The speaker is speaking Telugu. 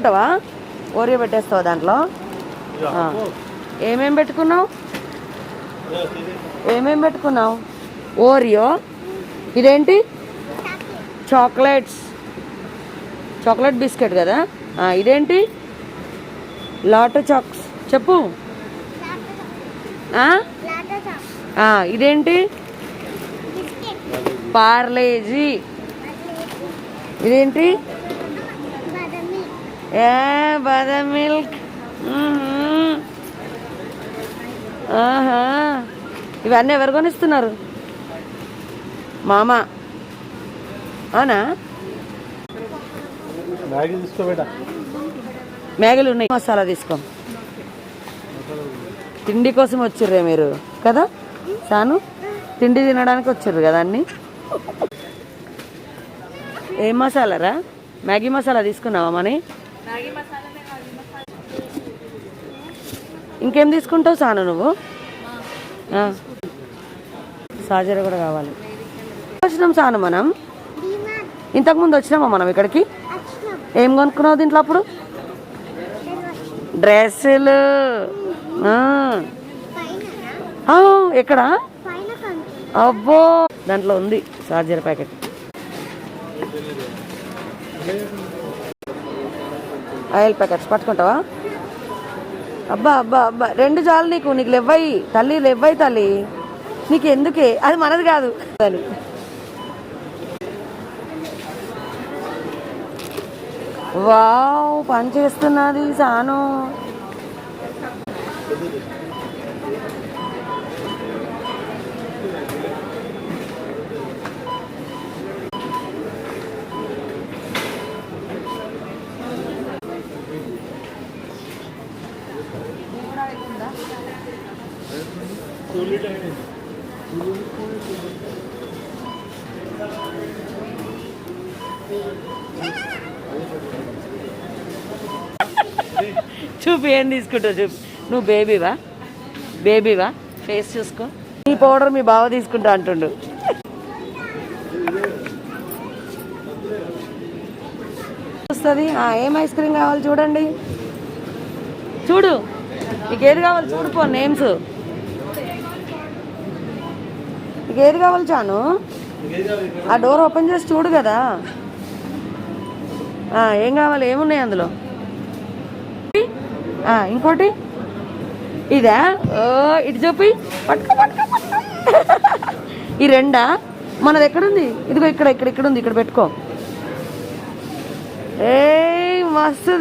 పెట్టుకుంటావా? ఓరియో పెట్టేస్తావా దాంట్లో? ఏమేం పెట్టుకున్నావు? ఓరియో. ఇదేంటి? చాక్లెట్ బిస్కెట్ కదా. ఇదేంటి? లాటో చాక్స్. చెప్పు. ఇదేంటి? పార్లేజీ. ఇదేంటి? బాదం మిల్క్. ఇవన్నీ ఎవరు కొనిస్తున్నారు? మామ. అవునా? మ్యాగీలు ఉన్నాయి. మసాలా తీసుకో. తిండి కోసం వచ్చిర్రే మీరు కదా సాను? తిండి తినడానికి వచ్చిర్రు కదా అన్నీ. ఏం మసాలారా? మ్యాగీ మసాలా తీసుకున్నావా మనీ? ఇంకేం తీసుకుంటావు సాను నువ్వు? సాజర కూడా కావాలి. వచ్చినాం సాను మనం. ఇంతకుముందు వచ్చినామా మనం ఇక్కడికి? ఏం కొనుక్కున్నావు దీంట్లో అప్పుడు? డ్రెస్సులు. ఎక్కడ? అబ్బో, దాంట్లో ఉంది చార్జర్ ప్యాకెట్. ఆయిల్ ప్యాకెట్స్ పట్టుకుంటావా? అబ్బా అబ్బా అబ్బా, 2 చాలు నీకు. లేవ్వయి తల్లి. నీకు ఎందుకే? అది మనది కాదు. వావ్, పని చేస్తున్నది సాను. చూపి, ఏం తీసుకుంటావు చూపి. నువ్వు బేబీవా? ఫేస్ చూసుకో. నీ పౌడర్ మీ బావ తీసుకుంటా అంటుండు. వస్తుంది. ఏం ఐస్ క్రీమ్ కావాలి చూడండి. చూడు, నీకు ఏది కావాలి చూడుపో. నేమ్స్ నీకు ఏది కావాలి చాను? ఆ డోర్ ఓపెన్ చేసి చూడు కదా. ఏం కావాలి? ఏమున్నాయి అందులో? ఇంకోటి ఇదా? ఇటు చూపి. ఈ 2 మనది ఎక్కడుంది? ఇదిగో ఇక్కడ ఉంది. ఇక్కడ పెట్టుకో. ఏ మస్తు.